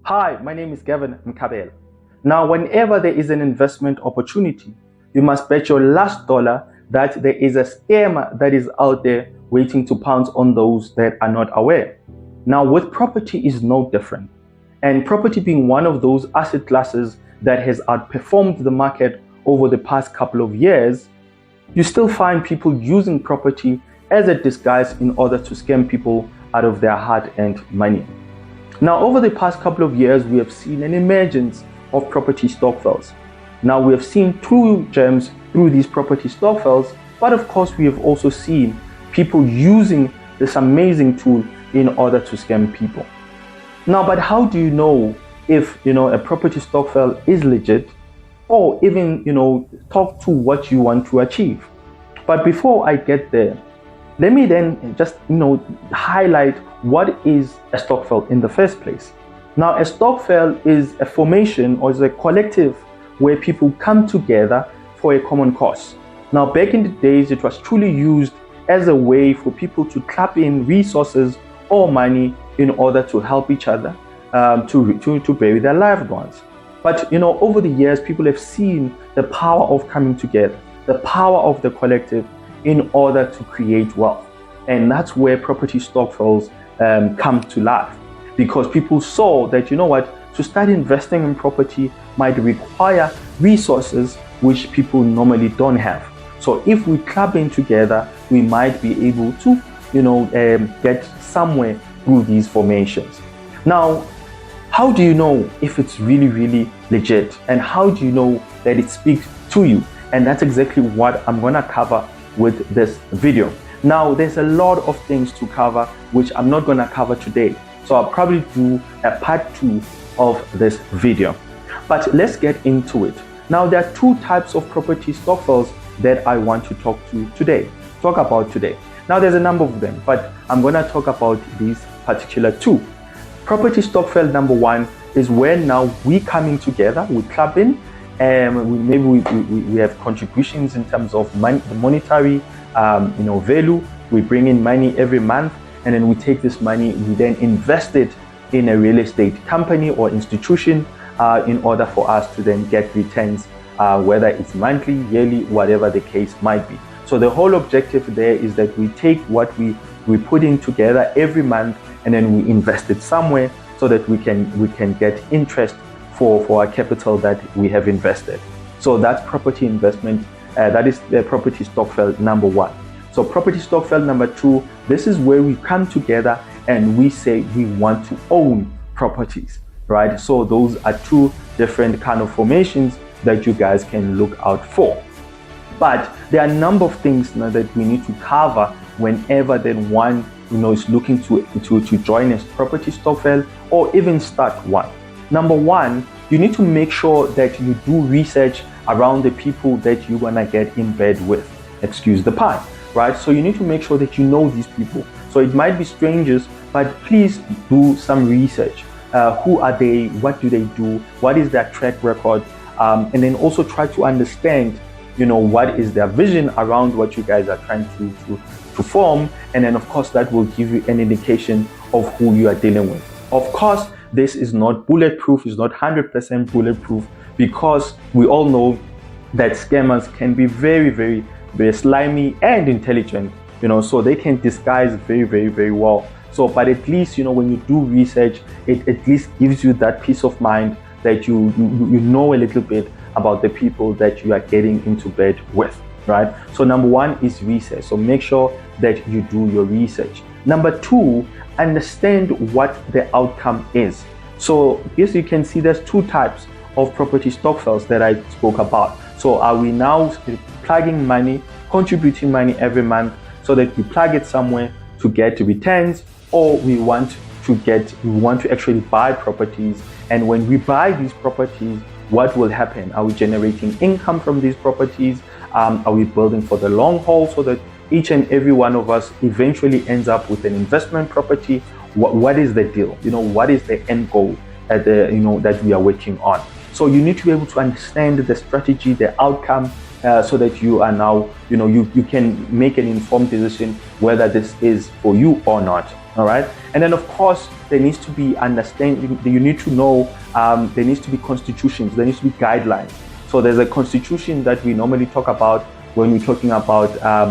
Hi, my name is Gavin. Now, whenever there is an investment opportunity, you must bet your last dollar that there is a scammer that is out there waiting to pounce on those that are not aware. Now, with property is no different. And property being one of those asset classes that has outperformed the market over the past couple of years, you still find people using property as a disguise in order to scam people out of their hard-earned money. Now, over the past couple of years, we have seen an emergence of property stokvels. Now, we have seen true gems through these property stokvels, but of course, we have also seen people using this amazing tool in order to scam people. Now, but how do you know if, a property stokvel is legit, or even, talk to what you want to achieve? But before I get there, let me then just, highlight what is a stokvel in the first place. Now, a stokvel is a formation or is a collective where people come together for a common cause. Now, back in the days, it was truly used as a way for people to clap in resources or money in order to help each other to bury their loved ones. But, over the years, people have seen the power of coming together, the power of the collective in order to create wealth. And that's where property stokvels come to life, because people saw that, to start investing in property might require resources which people normally don't have. So if we club in together, we might be able to, get somewhere through these formations. Now, how do you know if it's really, really legit? And how do you know that it speaks to you? And that's exactly what I'm going to cover with this video. Now, there's a lot of things to cover, which I'm not going to cover today. So I'll probably do a part 2 of this video. But let's get into it. Now, there are two types of property stokvels that I want to talk about today. Now, there's a number of them, but I'm going to talk about these particular two. Property stokvel number one is where now we coming together, we club in, and we have contributions in terms of monetary value. We bring in money every month, and then we take this money, we then invest it in a real estate company or institution in order for us to then get returns, whether it's monthly, yearly, whatever the case might be. So the whole objective there is that we take what we put in together every month, and then we invest it somewhere so that we can get interest for our capital that we have invested. So that's property investment. That is the property stokvel number one. So property stokvel number two, this is where we come together and we say we want to own properties, right? So those are two different kind of formations that you guys can look out for. But there are a number of things now that we need to cover whenever then one is looking to join a property stokvel or even start one. Number one, you need to make sure that you do research around the people that you're gonna get in bed with. Excuse the pun, right? So you need to make sure that you know these people. So it might be strangers, but please do some research. Who are they? What do they do? What is their track record? And then also try to understand, what is their vision around what you guys are trying to form. And then of course that will give you an indication of who you are dealing with. Of course, this is not bulletproof, it's not 100% bulletproof, because we all know that scammers can be very, very, very slimy and intelligent, so they can disguise very, very, very well. So, but at least, when you do research, it at least gives you that peace of mind that you know a little bit about the people that you are getting into bed with, right? So number one is research. So make sure that you do your research. Number two, understand what the outcome is. So yes, you can see there's two types of property stokvels that I spoke about. So are we now plugging money, contributing money every month so that we plug it somewhere to get returns, or we want to actually buy properties, and when we buy these properties, what will happen? Are we generating income from these properties? Are we building for the long haul so that each and every one of us eventually ends up with an investment property? What is the deal? What is the end goal that we are working on? So you need to be able to understand the strategy, the outcome, so that you are now, you can make an informed decision whether this is for you or not. All right. And then of course there needs to be understanding. You need to know there needs to be constitutions, there needs to be guidelines. So there's a constitution that we normally talk about when we're talking about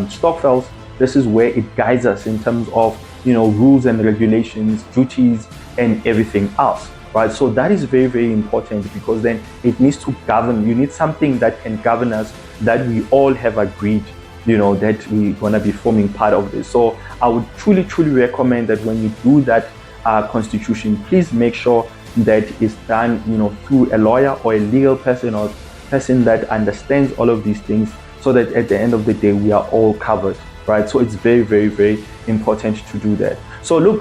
Stokvels. This is where it guides us in terms of rules and regulations, duties, and everything else. Right. So that is very, very important, because then it needs to govern. You need something that can govern us, that we all have agreed that we're going to be forming part of this. So I would truly, truly recommend that when you do that constitution, please make sure that it's done, through a lawyer or a legal person, or person that understands all of these things, so that at the end of the day, we are all covered, right? So it's very, very, very important to do that. So look,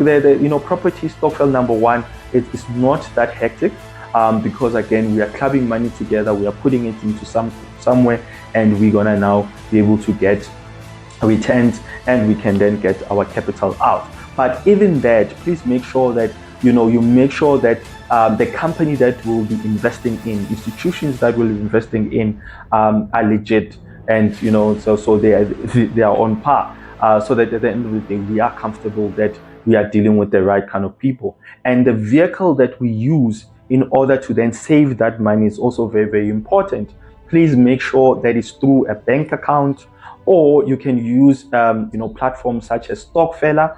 Property Stokvel number 1, it's not that hectic. Because again, we are clubbing money together, we are putting it into somewhere, and we're gonna now be able to get returns, and we can then get our capital out. But even that, please make sure that you make sure that the company that will be investing in, institutions that will be investing in, are legit, and so they are on par, so that at the end of the day, we are comfortable that we are dealing with the right kind of people. And the vehicle that we use in order to then save that money is also very, very important. Please make sure that it's through a bank account, or you can use platforms such as Stokvela.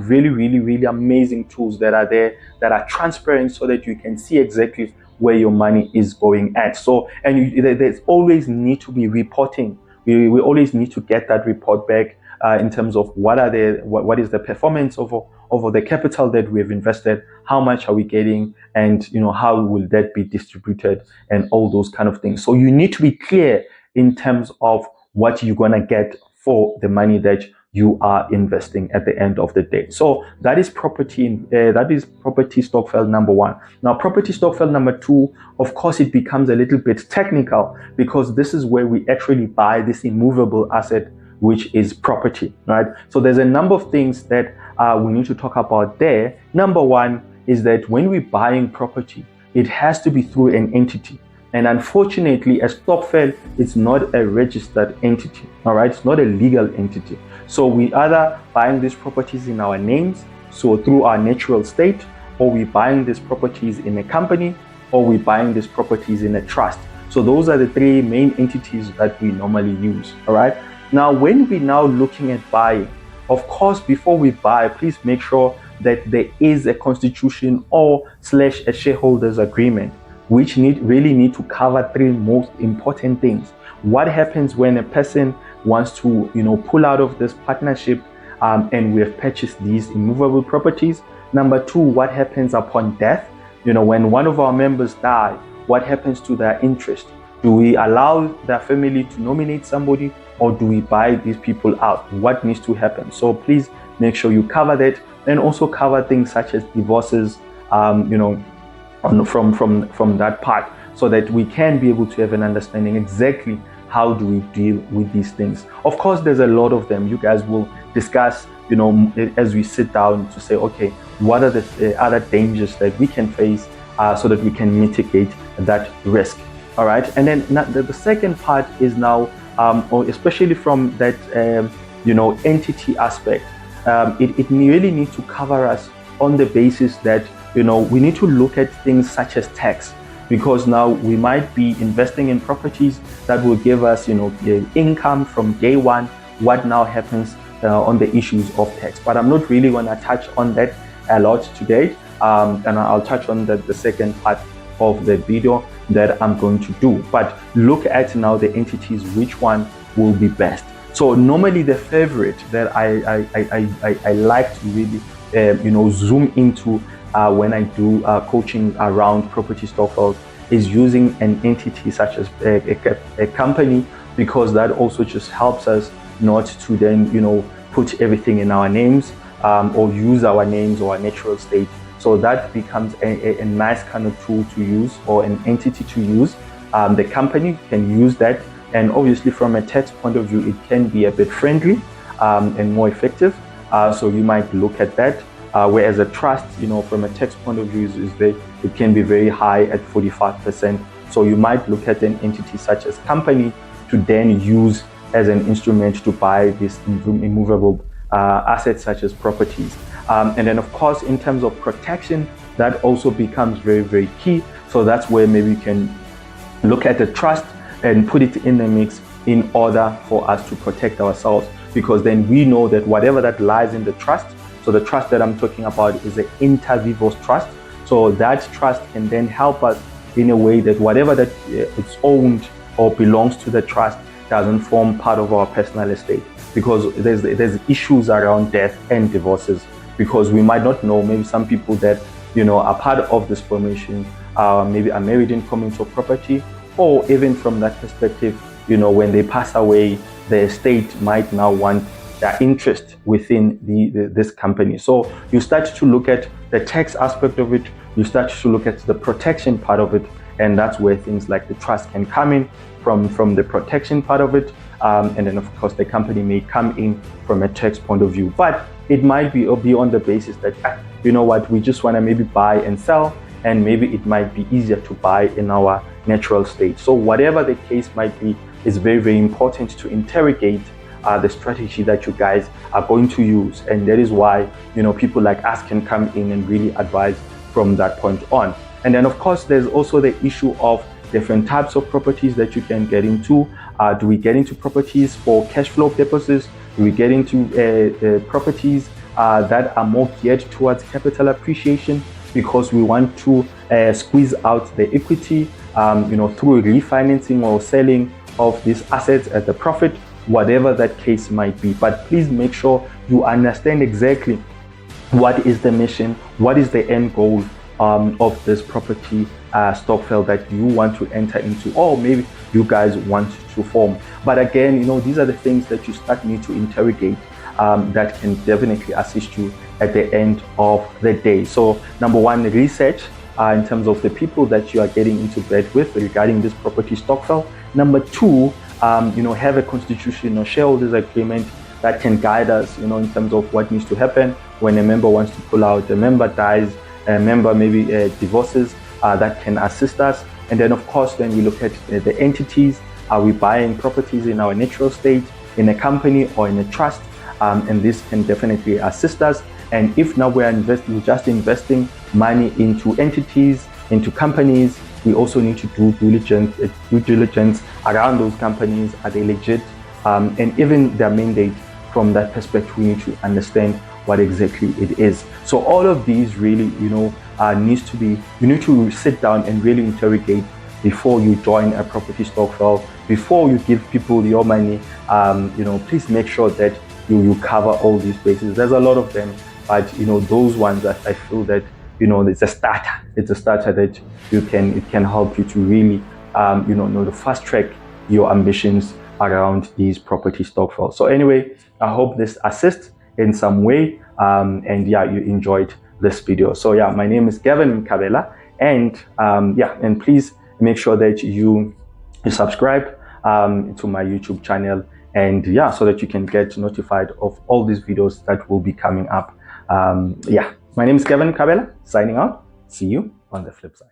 Really, really, really amazing tools that are there, that are transparent, so that you can see exactly where your money is going at. So, and there's always need to be reporting. We always need to get that report back in terms of what is the performance of the capital that we have invested, how much are we getting, and how will that be distributed, and all those kind of things. So you need to be clear in terms of what you're gonna get for the money that you are investing at the end of the day. So that is property Stokvel number 1. Now, property Stokvel number 2, of course, it becomes a little bit technical, because this is where we actually buy this immovable asset, which is property, right? So there's a number of things that we need to talk about there. Number 1 is that when we're buying property, it has to be through an entity. And unfortunately, a Stokvel, it's not a registered entity, all right? It's not a legal entity. So we either buying these properties in our names, so through our natural estate, or we're buying these properties in a company, or we're buying these properties in a trust. So those are the 3 main entities that we normally use, all right? Now, when we're now looking at buying, of course, before we buy, please make sure that there is a constitution or / a shareholders agreement, which really need to cover 3 most important things. What happens when a person wants to, pull out of this partnership, and we have purchased these immovable properties? Number 2, what happens upon death? When one of our members die, what happens to their interest? Do we allow their family to nominate somebody, or do we buy these people out? What needs to happen? So please make sure you cover that, and also cover things such as divorces, from that part, so that we can be able to have an understanding exactly how do we deal with these things. Of course, there's a lot of them. You guys will discuss, as we sit down, to say, okay, what are the other dangers that we can face, so that we can mitigate that risk. All right. And then the second part is now, or especially from that, entity aspect, it really needs to cover us on the basis that, we need to look at things such as tax, because now we might be investing in properties that will give us, income from day one. What now happens on the issues of tax? But I'm not really going to touch on that a lot today, and I'll touch on the second part of the video that I'm going to do. But look at now the entities, which one will be best. So normally the favorite that I like to really zoom into when I do coaching around Property Stokvels is using an entity such as a company, because that also just helps us not to then put everything in our names, or use our names or our natural estate. So that becomes a nice kind of tool to use, or an entity to use. The company can use that, and obviously from a tax point of view, it can be a bit friendly and more effective. So you might look at that. Whereas a trust, from a tax point of view, it can be very high at 45%. So you might look at an entity such as company to then use as an instrument to buy these immovable assets such as properties. And then of course, in terms of protection, that also becomes very, very key. So that's where maybe you can look at the trust and put it in the mix in order for us to protect ourselves, because then we know that whatever that lies in the trust, so the trust that I'm talking about is the inter vivos trust. So that trust can then help us in a way that whatever that it's owned or belongs to the trust doesn't form part of our personal estate, because there's issues around death and divorces, because we might not know, maybe some people that are part of this formation maybe are married in communal property, or even from that perspective, when they pass away, the estate might now want their interest within this company. So you start to look at the tax aspect of it, you start to look at the protection part of it, and that's where things like the trust can come in from the protection part of it, and then of course the company may come in from a tax point of view. But it might be on the basis that we just want to maybe buy and sell, and maybe it might be easier to buy in our natural state. So whatever the case might be, it's very, very important to interrogate the strategy that you guys are going to use, and that is why people like us can come in and really advise from that point on. And then of course there's also the issue of different types of properties that you can get into. Do we get into properties for cash flow purposes? Do we get into properties that are more geared towards capital appreciation, because we want to squeeze out the equity through refinancing or selling of these assets at the profit, whatever that case might be. But please make sure you understand exactly what is the mission, what is the end goal of this property stokvel that you want to enter into, or maybe you guys want to form. But again, these are the things that you need to interrogate that can definitely assist you at the end of the day. So number one, research in terms of the people that you are getting into bed with regarding this property stokvel. Number two, have a constitutional shareholders agreement that can guide us, in terms of what needs to happen when a member wants to pull out, a member dies, a member maybe divorces, that can assist us. And then of course, then we look at the entities. Are we buying properties in our natural state, in a company, or in a trust? And this can definitely assist us. And if now we're investing money into entities, into companies, we also need to do due diligence around those companies. Are they legit? And even their mandate, from that perspective, we need to understand what exactly it is. So all of these really, needs to be, you need to sit down and really interrogate before you join a property stokvel, before you give people your money. Please make sure that you cover all these bases. There's a lot of them, but those ones that I feel that it's a starter. It's a starter that it can help you to really to fast track your ambitions around these property stokvels. So anyway, I hope this assists in some way, and yeah, you enjoyed this video. So yeah, my name is Gavin Mkabela, and and please make sure that you subscribe to my YouTube channel, and yeah, so that you can get notified of all these videos that will be coming up. My name is Gavin Mkabela, signing out. See you on the flip side.